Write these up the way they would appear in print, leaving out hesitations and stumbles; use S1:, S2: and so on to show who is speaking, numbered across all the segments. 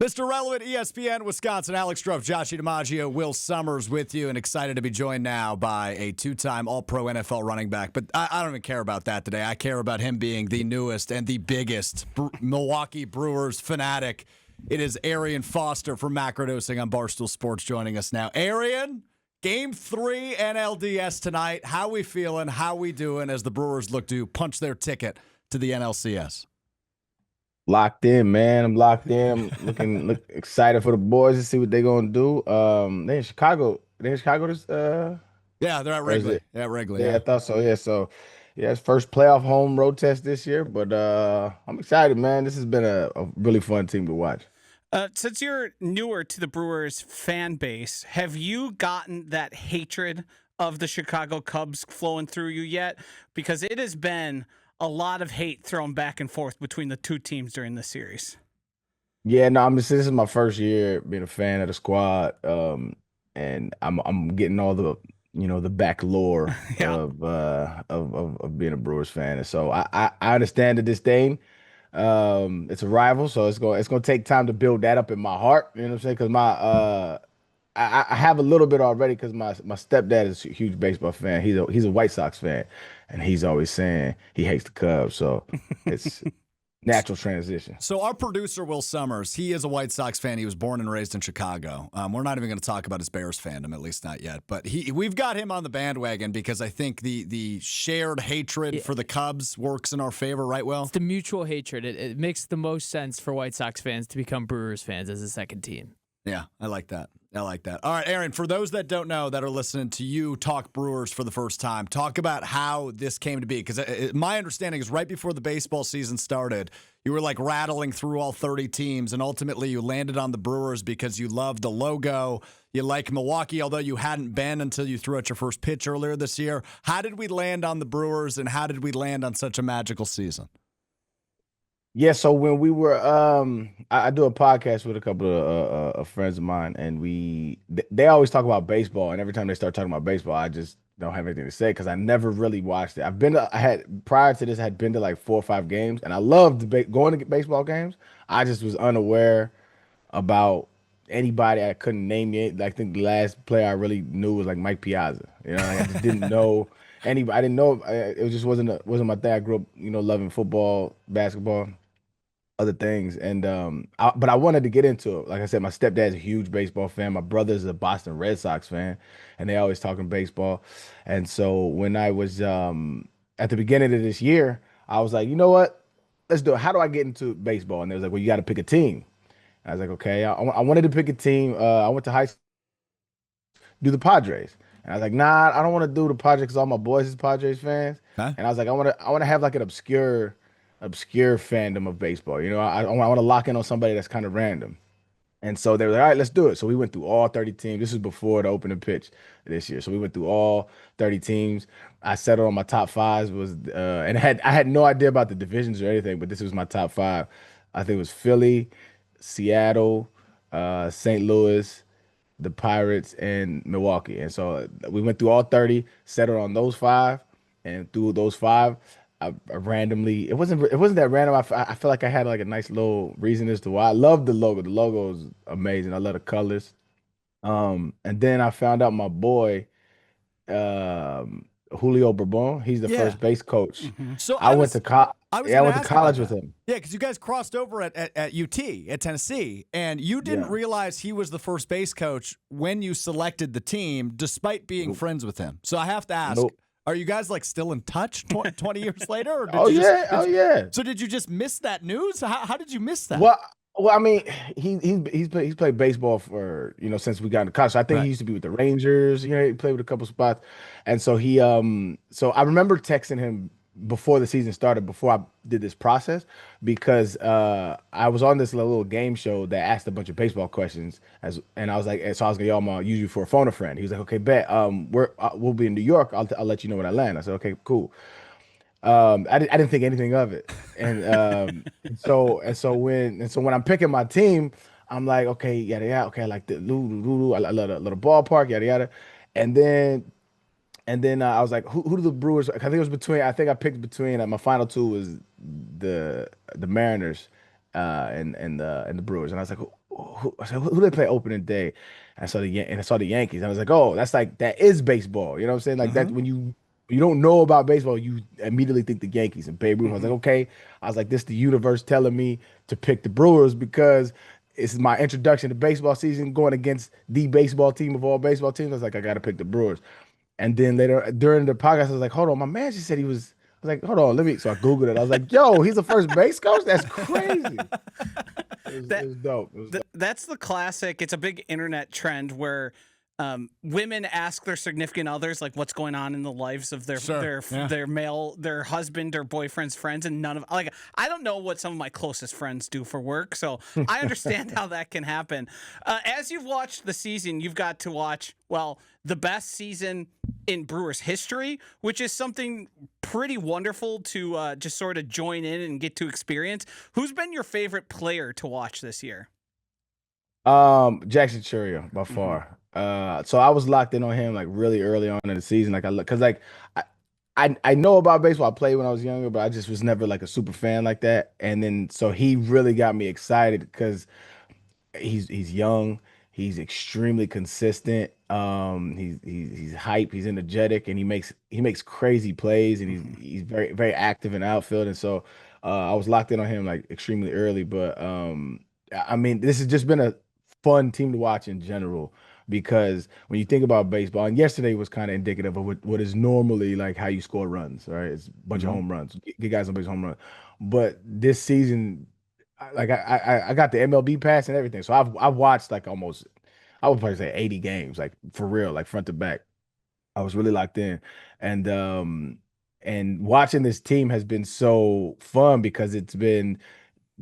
S1: Mr. Relevant, ESPN, Wisconsin, Alex Strouf, Joshie DiMaggio, Will Summers with you, and excited to be joined now by a two-time All-Pro NFL running back. But I don't even care about that today. I care about him being the newest and the biggest Milwaukee Brewers fanatic. It is Arian Foster from Macrodosing on Barstool Sports joining us now. Arian, Game 3 NLDS tonight. How we feeling? How we doing as the Brewers look to punch their ticket to the NLCS?
S2: Locked in, man. I'm locked in. Look excited for the boys to see what they're gonna do. They in Chicago. They in Chicago this
S1: Yeah, they're at Wrigley. Yeah, Wrigley.
S2: Yeah, I thought so. Yeah, it's first playoff home road test this year. But I'm excited, man. This has been a really fun team to watch.
S3: Since you're newer to the Brewers fan base, have you gotten that hatred of the Chicago Cubs flowing through you yet? Because it has been a lot of hate thrown back and forth between the two teams during the series.
S2: Yeah, no, this is my first year being a fan of the squad, and I'm getting all the the back lore
S3: Yeah.
S2: of being a Brewers fan, and so I understand the disdain. It's a rival, so it's gonna take time to build that up in my heart. You know what I'm saying? Because I have a little bit already because my stepdad is a huge baseball fan. He's a White Sox fan, and he's always saying he hates the Cubs. So it's natural transition.
S1: So our producer, Will Summers, he is a White Sox fan. He was born and raised in Chicago. We're not even going to talk about his Bears fandom, at least not yet. But we've got him on the bandwagon because I think the shared hatred for the Cubs works in our favor, right, Will?
S4: It's the mutual hatred. It makes the most sense for White Sox fans to become Brewers fans as a second team.
S1: Yeah, I like that. All right, Aaron, for those that don't know, that are listening to you talk Brewers for the first time, talk about how this came to be. Because my understanding is right before the baseball season started, you were like rattling through all 30 teams, and ultimately you landed on the Brewers because you loved the logo. You like Milwaukee, although you hadn't been until you threw out your first pitch earlier this year. How did we land on the Brewers, and how did we land on such a magical season?
S2: Yeah, so when we were, I do a podcast with a couple of friends of mine, and they always talk about baseball, and every time they start talking about baseball, I just don't have anything to say because I never really watched it. Prior to this, I had been to like 4 or 5 games, and I loved going to baseball games. I just was unaware about anybody. I couldn't name it. I think the last player I really knew was like Mike Piazza. You know, I just didn't know anybody. I didn't know. It just wasn't my thing. I grew up, loving football, basketball, other things, and but I wanted to get into it. Like I said, my stepdad's a huge baseball fan. My brother's a Boston Red Sox fan, and they always talking baseball. And so when I was at the beginning of this year, I was like, you know what, let's do it. How do I get into baseball? And they was like, well, you got to pick a team. I was like, okay. I wanted to pick a team. I went to high school, do the Padres. And I was like, nah, I don't want to do the Padres because all my boys is Padres fans.
S1: Huh?
S2: And I was like, I want to have like an obscure fandom of baseball. I want to lock in on somebody that's kind of random. And so they were like, all right, let's do it. So we went through all 30 teams. This is before the opening pitch this year. So we went through all 30 teams. I settled on my top 5s and I had no idea about the divisions or anything, but this was my top 5. I think it was Philly, Seattle, St. Louis, the Pirates, and Milwaukee. And so we went through all 30, settled on those 5, and through those 5, I randomly, it wasn't that random. I feel like I had like a nice little reason as to why. I love the logo. The logo is amazing. I love the colors. And then I found out my boy, Julio Bourbon, he's the first base coach.
S1: Mm-hmm. So
S2: I went to college with him.
S1: Yeah, because you guys crossed over at UT, at Tennessee, and you didn't realize he was the first base coach when you selected the team, despite being friends with him. So I have to ask, are you guys like still in touch 20 years later? Or
S2: yeah.
S1: So did you just miss that news? How did you miss that?
S2: Well, I mean, he's played baseball for since we got into college. So I think he used to be with the Rangers. He played with a couple spots, and so so I remember texting him before the season started, before I did this process, because I was on this little game show that asked a bunch of baseball questions, and I was like, so I was gonna, I'm gonna use you for a phone a friend. He was like, okay, bet. We'll be in New York. I'll let you know when I land. I said, okay, cool. I didn't think anything of it, and so when I'm picking my team, I'm like, okay, yada yada, okay, I like the I love the little ballpark, yada yada, and then I was like, who do the Brewers? I think it was between. I think I picked between. My final 2 was the Mariners, and the Brewers, and I was like, I said, who they play opening day? And I saw the Yankees. I was like, oh, that is baseball. You know what I'm saying? Like that when you don't know about baseball, you immediately think the Yankees and Babe Ruth. I was like, okay. I was like, this the universe telling me to pick the Brewers because it's my introduction to baseball season going against the baseball team of all baseball teams. I was like, I got to pick the Brewers. And then later during the podcast, I was like, hold on, my man just said he was. I was like, hold on, let me. So I Googled it. I was like, yo, he's a first base coach? That's crazy. It was dope. It was dope.
S3: That's the classic. It's a big internet trend where women ask their significant others like what's going on in the lives of their husband or boyfriend's friends, and none of like I don't know what some of my closest friends do for work, so I understand how that can happen. As you've watched the season, you've got to watch the best season in Brewers history, which is something pretty wonderful to just sort of join in and get to experience. Who's been your favorite player to watch this year?
S2: Jackson Churio by far. So I was locked in on him like really early on in the season. Like I know about baseball. I played when I was younger, but I just was never like a super fan like that. And then so he really got me excited because he's young, he's extremely consistent. He's hype, he's energetic, and he makes crazy plays, and he's very very active in outfield. And so I was locked in on him like extremely early. But I mean, this has just been a fun team to watch in general because when you think about baseball, and yesterday was kind of indicative of what is normally like how you score runs, right? It's a bunch of home runs, get guys on base home run. But this season, I got the MLB pass and everything, so I've watched like almost I would probably say 80 games, like for real, like front to back. I was really locked in, and watching this team has been so fun because it's been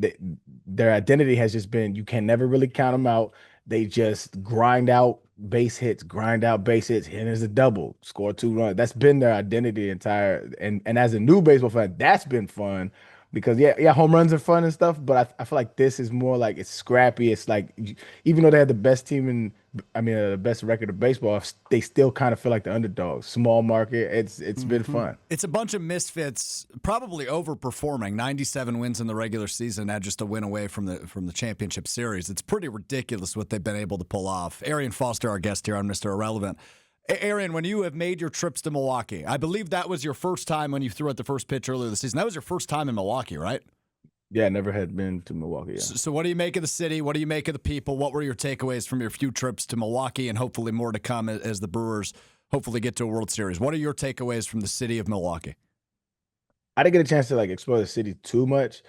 S2: th- their identity has just been you can never really count them out. They just grind out base hits, hit as a double, score 2 runs. That's been their identity entire. And as a new baseball fan, that's been fun because yeah, home runs are fun and stuff. But I feel like this is more like it's scrappy. It's like even though they had the best team the best record of baseball, they still kind of feel like the underdogs. Small market. It's been fun.
S1: It's a bunch of misfits, probably overperforming. 97 wins in the regular season, now just a win away from the championship series. It's pretty ridiculous what they've been able to pull off. Arian Foster, our guest here on Mr. Irrelevant. Arian, when you have made your trips to Milwaukee, I believe that was your first time when you threw out the first pitch earlier this season. That was your first time in Milwaukee, right?
S2: Yeah, I never had been to Milwaukee. Yeah.
S1: So what do you make of the city? What do you make of the people? What were your takeaways from your few trips to Milwaukee and hopefully more to come as the Brewers hopefully get to a World Series? What are your takeaways from the city of Milwaukee?
S2: I didn't get a chance to like explore the city too much.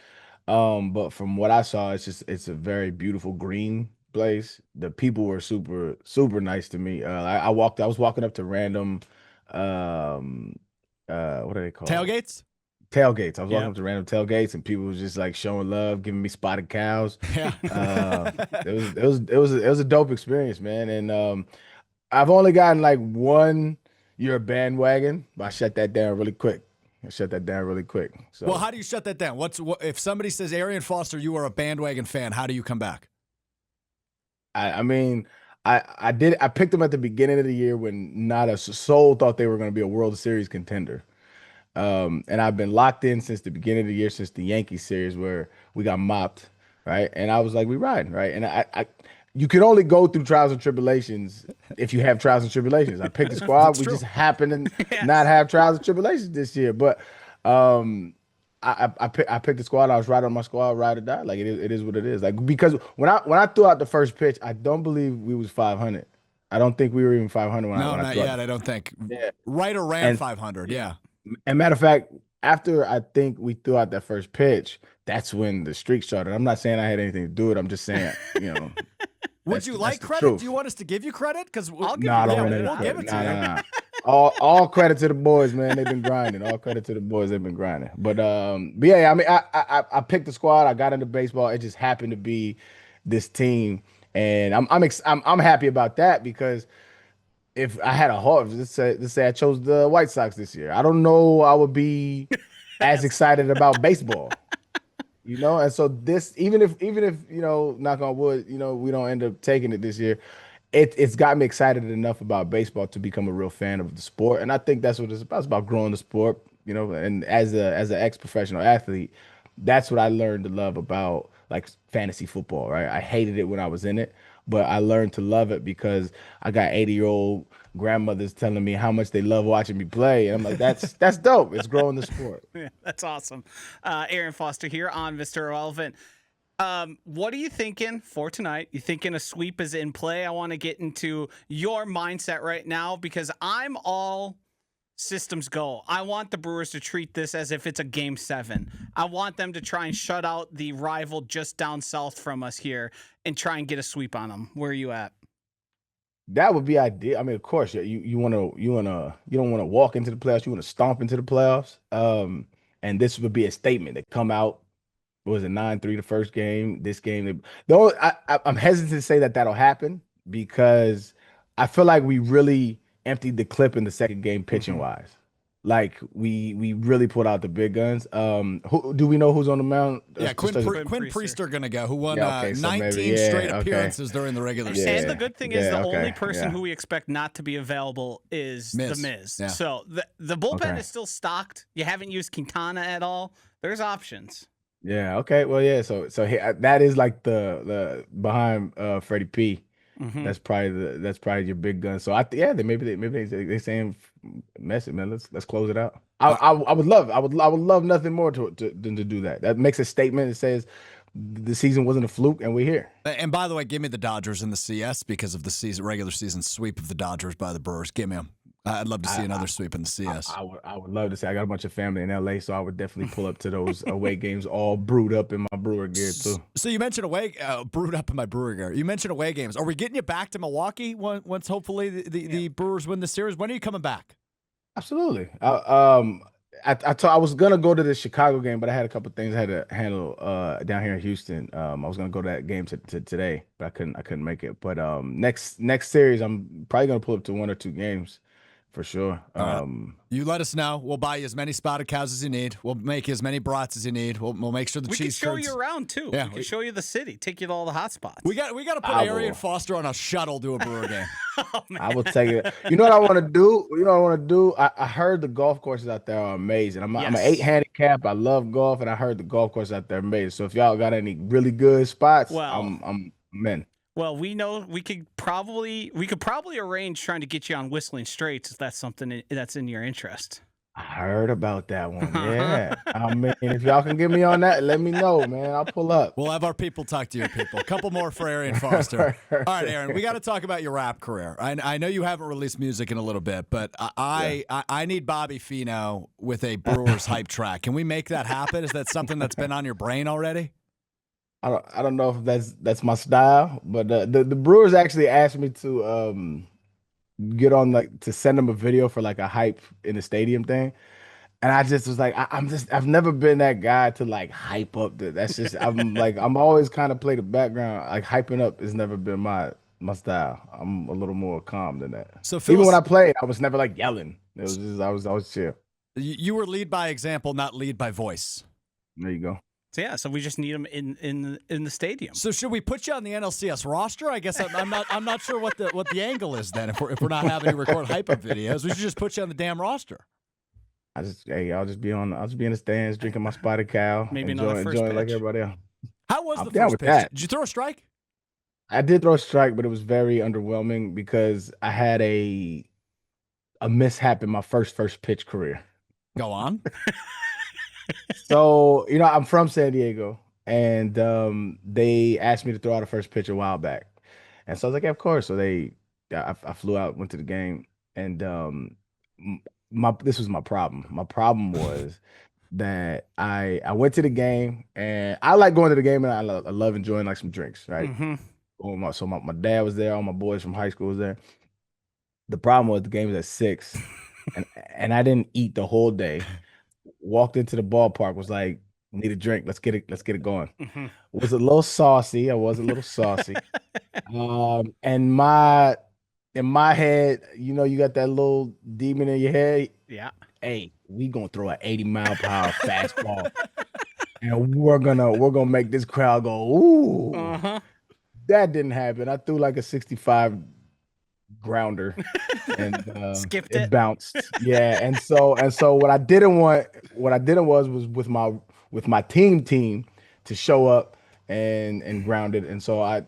S2: But from what I saw, it's a very beautiful green place. The people were super, super nice to me. I was walking up to random what are they called?
S1: Tailgates?
S2: Tailgates. I was walking up to random tailgates, and people was just like showing love, giving me spotted cows.
S1: Yeah.
S2: It was a dope experience, man. And I've only gotten like one. You're a bandwagon, but I shut that down really quick. So,
S1: well, how do you shut that down? If somebody says Arian Foster, you are a bandwagon fan? How do you come back?
S2: I mean, I picked them at the beginning of the year when not a soul thought they were going to be a World Series contender. And I've been locked in since the beginning of the year, since the Yankees series where we got mopped, right? And I was like, we riding, right? And you can only go through trials and tribulations if you have trials and tribulations. I picked the squad. We just happened to not have trials and tribulations this year. But I picked the squad. I was right on my squad, ride or die. Like it is what it is. Like because when I threw out the first pitch, I don't believe we was 500. I don't think we were even 500 when
S1: no,
S2: I
S1: not
S2: threw
S1: yet.
S2: out.
S1: I don't think.
S2: Yeah.
S1: Right around 500. Yeah.
S2: And matter of fact, after I think we threw out that first pitch, that's when the streak started. I'm not saying I had anything to do with it. I'm just saying,
S1: Would you like credit? Do you want us to give you credit? Because
S3: I'll give
S2: I don't want
S1: we'll give it to you.
S2: Nah. All credit to the boys, man. They've been grinding. All credit to the boys. They've been grinding. But yeah, I mean, I picked the squad. I got into baseball. It just happened to be this team, and I'm happy about that because if I had a horse, let's say I chose the White Sox this year, I don't know I would be as excited about baseball. And so this, even if knock on wood, we don't end up taking it this year, it's got me excited enough about baseball to become a real fan of the sport. And I think that's what it's about. It's about growing the sport, and as an ex-professional athlete, that's what I learned to love about like fantasy football, right? I hated it when I was in it, but I learned to love it because I got 80-year-old grandmothers telling me how much they love watching me play, and I'm like, that's dope. It's growing the sport.
S3: Yeah, that's awesome. Arian Foster here on Mr. Irrelevant. What are you thinking for tonight? You thinking a sweep is in play? I want to get into your mindset right now because I'm all systems go. I want the Brewers to treat this as if it's a game 7. I want them to try and shut out the rival just down south from us here and try and get a sweep on them. Where are you at?
S2: That would be ideal. I mean, of course, you don't want to walk into the playoffs. You want to stomp into the playoffs. And this would be a statement that come out. What was it 9-3 the first game? This game, I'm hesitant to say that that'll happen because I feel like we really emptied the clip in the second game pitching wise. Like we really put out the big guns. Who do we know who's on the mound?
S1: Yeah, Quinn Priester gonna go, who won
S2: so
S1: 19 straight appearances during the regular season.
S3: And the good thing is the only person who we expect not to be available is the Miz.
S1: Yeah.
S3: So the bullpen is still stocked. You haven't used Quintana at all. There's options.
S2: Yeah. Okay. Well, yeah. So that is like the behind Freddie P. That's probably your big gun. So maybe they saying mess it, man. Let's close it out. I would love nothing more than to do that. That makes a statement that says the season wasn't a fluke and we're here.
S1: And by the way, give me the Dodgers in the CS because of the regular season sweep of the Dodgers by the Brewers. Give me them. I'd love to see another sweep in the CS.
S2: I would love to see. I got a bunch of family in LA, so I would definitely pull up to those away games all brewed up in my Brewer gear too.
S1: So you mentioned brewed up in my Brewer gear. You mentioned away games. Are we getting you back to Milwaukee once hopefully the Brewers win the series? When are you coming back?
S2: Absolutely. I was gonna go to the Chicago game, but I had a couple things I had to handle down here in Houston. I was gonna go to that game today, but I couldn't make it. But next series, I'm probably gonna pull up to 1 or 2 games. For sure.
S1: You let us know. We'll buy you as many spotted cows as you need. We'll make you as many brats as you need. We'll make sure the cheese curds.
S3: We can show you around too. Yeah, we can show you the city. Take you to all the hot spots.
S1: We got to put Arian Foster on a shuttle to a Brewer game.
S2: Oh, I will take it. You know what I want to do? I heard the golf courses out there are amazing. I'm an 8 handicap. I love golf, and I heard the golf courses out there are amazing. So if y'all got any really good spots, I'm in.
S3: Well, we know we could probably arrange trying to get you on Whistling Straits if that's something that's in your interest.
S2: I heard about that one. Yeah. I mean, if y'all can get me on that, let me know, man. I'll pull up.
S1: We'll have our people talk to your people. A couple more for Arian Foster. All right, Aaron, we got to talk about your rap career. I know you haven't released music in a little bit, but I need Bobby Fino with a Brewers hype track. Can we make that happen? Is that something that's been on your brain already?
S2: I don't know if that's my style, but the Brewers actually asked me to get on to send them a video for like a hype in the stadium thing, and I just was like, I've never been that guy to like hype up. That's just I'm always kind of play the background. Like hyping up has never been my style. I'm a little more calm than that. So even when I played, I was never like yelling. It was just I was chill.
S1: You were lead by example, not lead by voice.
S2: There you go.
S3: So we just need them in the stadium.
S1: So should we put you on the NLCS roster? I guess I'm not sure what the angle is then. If we're not having you record hype up videos, we should just put you on the damn roster.
S2: I'll just be in the stands drinking my spotted cow.
S3: Maybe another first pitch.
S2: Like everybody else.
S1: How was the first pitch? Did you throw a strike?
S2: I did throw a strike, but it was very underwhelming because I had a mishap in my first pitch career.
S1: Go on.
S2: So, I'm from San Diego, and they asked me to throw out a first pitch a while back. And so I was like, yeah, of course. So I flew out, went to the game, and this was my problem. My problem was that I went to the game, and I like going to the game, and I love enjoying like some drinks, right? Mm-hmm. So my dad was there, all my boys from high school was there. The problem was the game was at 6, and I didn't eat the whole day. Walked into the ballpark, was like, need a drink. Let's get it going. Mm-hmm. Was a little saucy. I was a little saucy. And in my head, you got that little demon in your head.
S3: Yeah.
S2: Hey, we gonna throw an 80-mile-per-hour fastball, and we're gonna make this crowd go, ooh. Uh-huh. That didn't happen. I threw like a 65 grounder and
S3: skipped
S2: it bounced. Yeah. And so what I didn't was with my team to show up and grounded. And so I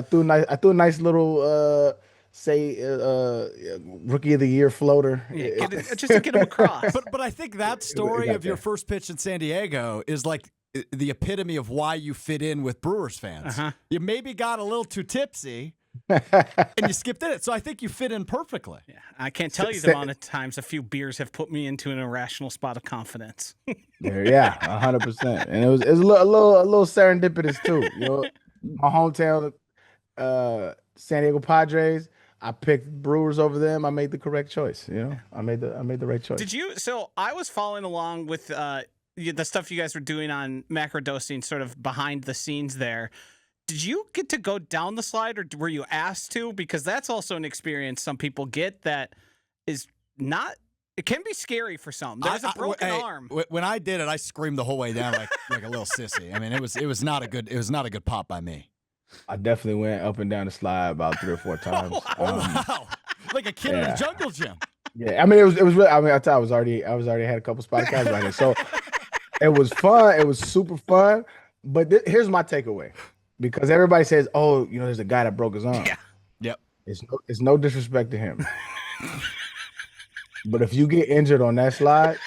S2: threw a nice little rookie of the year floater.
S3: Yeah, just to get him across.
S1: But I think that story of your first pitch in San Diego is like the epitome of why you fit in with Brewers fans. You maybe got a little too tipsy and you skipped in it. So I think you fit in perfectly.
S3: Yeah, I can't tell you the amount of times a few beers have put me into an irrational spot of confidence.
S2: Yeah, 100%. And it was a little serendipitous too. You know, my hometown, San Diego Padres. I picked Brewers over them. I made the correct choice. You know, I made the right choice.
S3: Did you? So I was following along with the stuff you guys were doing on macrodosing, sort of behind the scenes there. Did you get to go down the slide, or were you asked to? Because that's also an experience some people get that is not. It can be scary for some. There's a broken arm.
S1: When I did it, I screamed the whole way down like a little sissy. I mean, it was not a good pop by me.
S2: I definitely went up and down the slide about 3 or 4 times.
S1: Wow, like a kid in a jungle gym.
S2: Yeah, I mean it was really. I mean, I was already had a couple spotted cows right here, so it was fun. It was super fun. But here's my takeaway, because everybody says, "Oh, you know, there's a guy that broke his arm."
S3: Yeah.
S1: Yep.
S2: It's no disrespect to him, but if you get injured on that slide,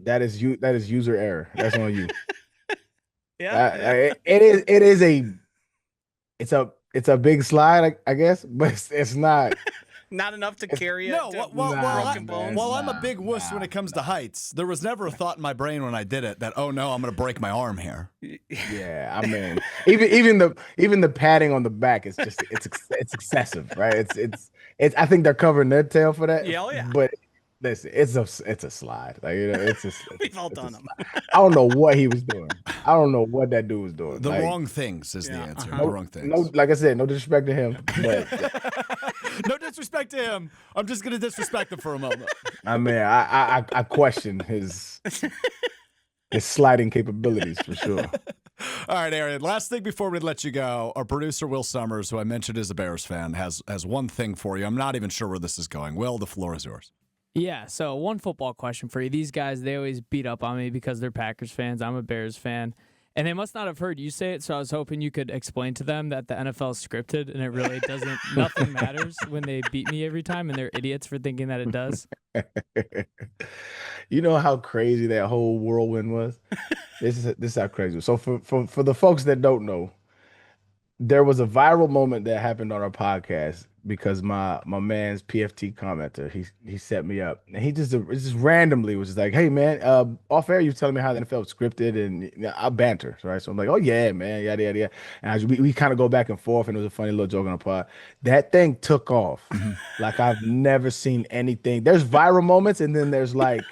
S2: that is user error. That's on you.
S3: Yeah.
S2: It's a big slide, I guess, but it's not.
S3: Not enough to carry it.
S1: No,
S3: broken bones.
S1: while I'm a big wuss when it comes to heights, there was never a thought in my brain when I did it that, oh no, I'm going to break my arm here.
S2: Yeah, I mean, even the padding on the back is just it's excessive, right? It's I think they're covering their tail for that.
S3: Yeah, oh yeah.
S2: But listen, it's a slide. Like, you know,
S3: We've all done them.
S2: I don't know what he was doing. I don't know what that dude was doing.
S1: The
S2: like,
S1: wrong things is the answer. The wrong things.
S2: No, like I said, no disrespect to him, but
S1: no disrespect to him. I'm just going to disrespect him for a moment.
S2: I mean, I question his sliding capabilities for sure.
S1: All right, Arian, last thing before we let you go, our producer, Will Summers, who I mentioned is a Bears fan, has one thing for you. I'm not even sure where this is going. Will, the floor is yours.
S4: Yeah, so one football question for you. These guys, they always beat up on me because they're Packers fans. I'm a Bears fan. And they must not have heard you say it, so I was hoping you could explain to them that the NFL is scripted and it really doesn't, nothing matters when they beat me every time, and they're idiots for thinking that it does.
S2: You know how crazy that whole whirlwind was? This is how crazy. So for the folks that don't know, there was a viral moment that happened on our podcast because my man's PFT commenter, he set me up, and he just randomly was just like, "Hey man, off air you telling me how the NFL is scripted," and I banter, right? So I'm like, "Oh yeah, man, yada yada yada," and we kind of go back and forth, and it was a funny little joke on the pod. That thing took off like I've never seen anything. There's viral moments, and then there's like.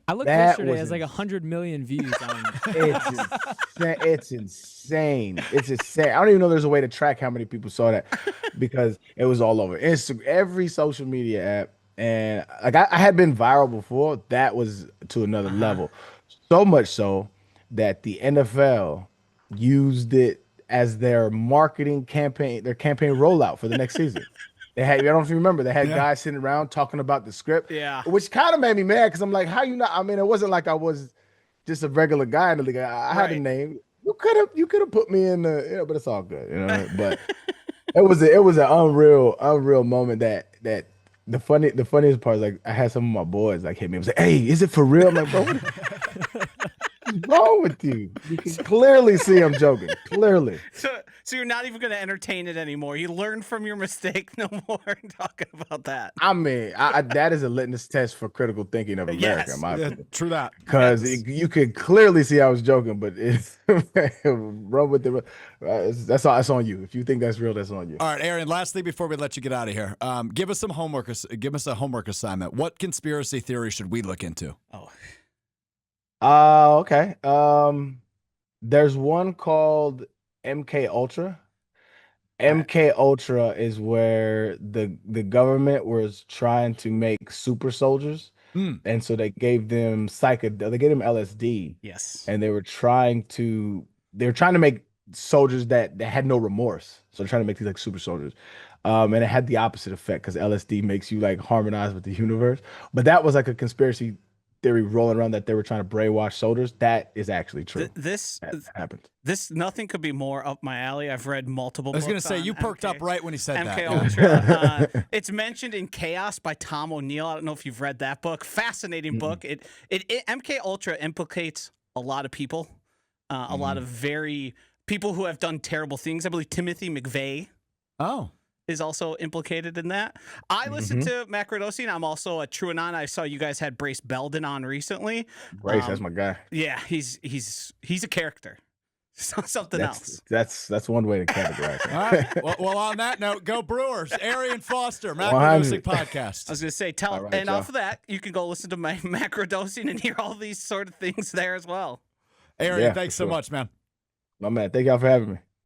S4: I looked yesterday, it has like 100 million views on
S2: It's insane. It's insane. I don't even know there's a way to track how many people saw that because it was all over Instagram, every social media app. And like I had been viral before. That was to another level. So much so that the NFL used it as their marketing campaign, their campaign rollout for the next season. They had, I don't know if you remember, they had guys sitting around talking about the script, which kind of made me mad because I'm like, how you not? I mean, it wasn't like I was just a regular guy in the league. I had a name. You could have put me in the, but it's all good, you know. But it was an unreal moment that the funniest part is like I had some of my boys like hit me and say, "Hey, is it for real?" I'm like, bro, what's wrong with you? You can clearly see I'm joking. Clearly.
S3: So you're not even going to entertain it anymore. You learned from your mistake. No more talking about that.
S2: I mean, that is a litmus test for critical thinking of America. In my opinion.
S1: True that.
S2: Because you could clearly see I was joking, but it's run with the. That's on you. If you think that's real, that's on you.
S1: All right, Arian. Last thing before we let you get out of here, give us some homework. Give us a homework assignment. What conspiracy theory should we look into?
S2: Okay. There's one called MK Ultra. MK Ultra is where the government was trying to make super soldiers, and so they gave them LSD.
S3: Yes,
S2: and they were trying to make soldiers that had no remorse. So they're trying to make these like super soldiers, and it had the opposite effect because LSD makes you like harmonize with the universe. But that was like a conspiracy theory rolling around that they were trying to brainwash soldiers. That is actually true.
S3: This
S2: that happened.
S3: nothing could be more up my alley. I've read multiple.
S1: I was
S3: going to
S1: say you perked up right when he said
S3: MK
S1: that.
S3: Ultra. It's mentioned in Chaos by Tom O'Neill. I don't know if you've read that book. Fascinating book. It MK Ultra implicates a lot of people, a lot of people who have done terrible things. I believe Timothy McVeigh.
S1: Oh.
S3: Is also implicated in that. I listen to Matt Gradosian. I'm also a TrueAnon. I saw you guys had Brace Belden on recently.
S2: Brace, that's my guy.
S3: Yeah, he's a character. Something else.
S2: That's one way to categorize it.
S1: All right. Well, on that note, go Brewers. Arian Foster, Matt Gradosian podcast.
S3: I was gonna say, off of that, you can go listen to my Matt Gradosian and hear all these sort of things there as well.
S1: Arian, thanks so much, man.
S2: My man, thank y'all for having me.